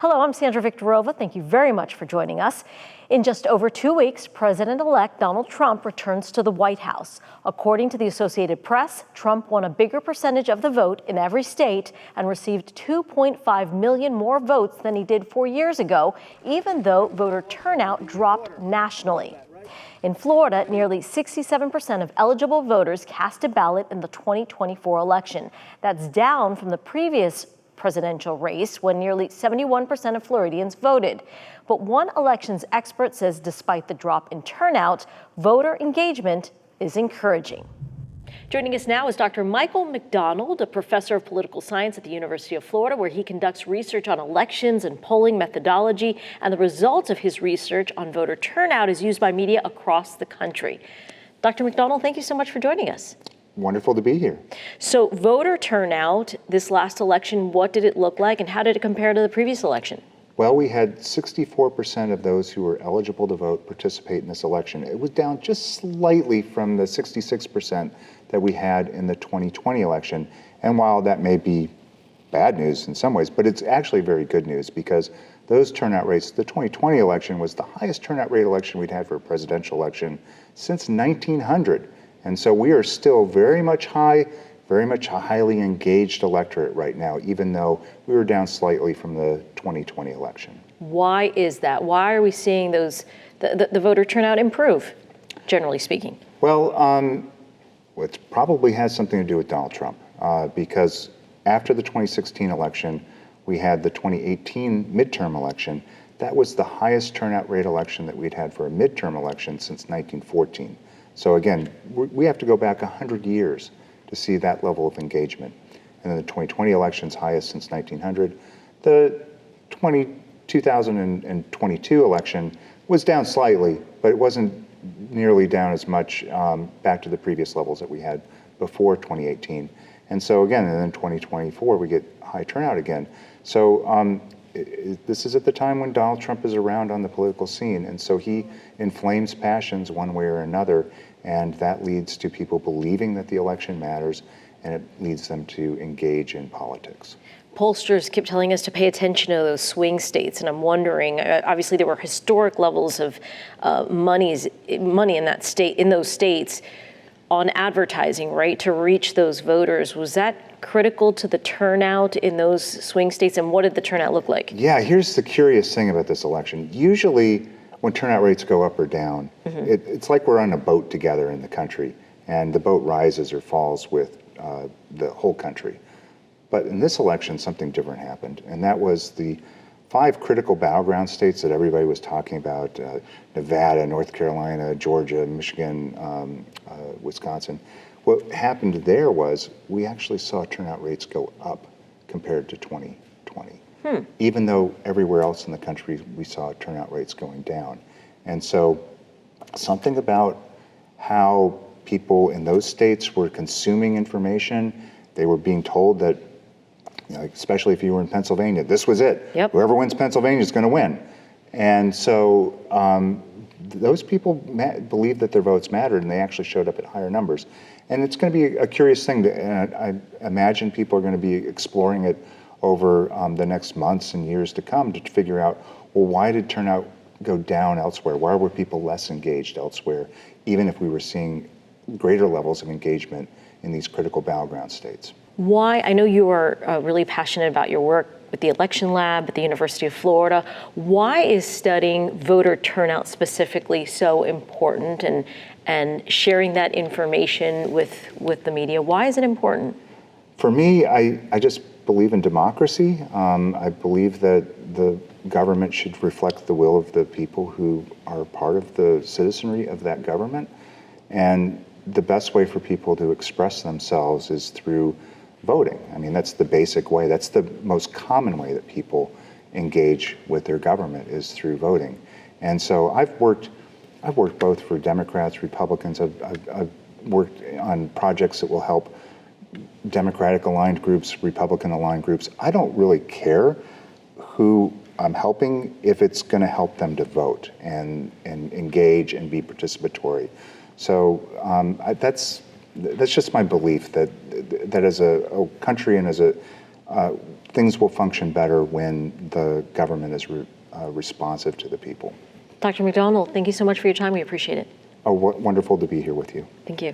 Hello, I'm Sandra Viktorova. Thank you very much for joining us. In just over 2 weeks, President-elect Donald Trump returns to the White House. According to the Associated Press, Trump won a bigger percentage of the vote in every state and received 2.5 million more votes than he did 4 years ago, even though voter turnout dropped nationally. In Florida, nearly 67% of eligible voters cast a ballot in the 2024 election. That's down from the previous presidential race when nearly 71% of Floridians voted. But one elections expert says despite the drop in turnout, voter engagement is encouraging. Joining us now is Dr. Michael McDonald, a professor of political science at the University of Florida, where he conducts research on elections and polling methodology, and the results of his research on voter turnout is used by media across the country. Dr. McDonald, thank you so much for joining us. Wonderful to be here. So voter turnout this last election, what did it look like and how did it compare to the previous election? Well, we had 64% of those who were eligible to vote participate in this election. It was down just slightly from the 66% that we had in the 2020 election. And while that may be bad news in some ways, but it's actually very good news because those turnout rates, the 2020 election was the highest turnout rate election we'd had for a presidential election since 1900. And so we are still very much a highly engaged electorate right now, even though we were down slightly from the 2020 election. Why is that? Why are we seeing the voter turnout improve, generally speaking? Well, it probably has something to do with Donald Trump, because after the 2016 election, we had the 2018 midterm election. That was the highest turnout rate election that we'd had for a midterm election since 1914. So again, we have to go back 100 years to see that level of engagement. And then the 2020 election's highest since 1900. The 2022 election was down slightly, but it wasn't nearly down as much back to the previous levels that we had before 2018. And so again, and then 2024, we get high turnout again. So this is at the time when Donald Trump is around on the political scene. And so he inflames passions one way or another. And that leads to people believing that the election matters, and it leads them to engage in politics. Pollsters keep telling us to pay attention to those swing states, and I'm wondering, obviously there were historic levels of money in those states on advertising, right, to reach those voters. Was that critical to the turnout in those swing states, and what did the turnout look like? Yeah, here's the curious thing about this election. Usually, when turnout rates go up or down, it's like we're on a boat together in the country, and the boat rises or falls with the whole country. But in this election, something different happened, and that was the 5 critical battleground states that everybody was talking about, Nevada, North Carolina, Georgia, Michigan, Wisconsin. What happened there was we actually saw turnout rates go up compared to 2020. Even though everywhere else in the country we saw turnout rates going down. And so something about how people in those states were consuming information, they were being told that, especially if you were in Pennsylvania, this was it. Yep. Whoever wins Pennsylvania is going to win. And so those people believed that their votes mattered, and they actually showed up at higher numbers. And it's going to be a curious thing, I imagine people are going to be exploring it over the next months and years to come to figure out, well, why did turnout go down elsewhere? Why were people less engaged elsewhere, even if we were seeing greater levels of engagement in these critical battleground states? Why? I know you are really passionate about your work with the Election Lab at the University of Florida. Why is studying voter turnout specifically so important, and sharing that information with the media? Why is it important? For me, I just believe in democracy. I believe that the government should reflect the will of the people who are part of the citizenry of that government. And the best way for people to express themselves is through voting. I mean, that's the basic way. That's the most common way that people engage with their government is through voting. And so I've worked both for Democrats, Republicans. I've worked on projects that will help Democratic-aligned groups, Republican-aligned groups. I don't really care who I'm helping if it's going to help them to vote and engage and be participatory. So that's just my belief that as a country and as a things will function better when the government is responsive to the people. Dr. McDonald, thank you so much for your time. We appreciate it. Oh, wonderful to be here with you. Thank you.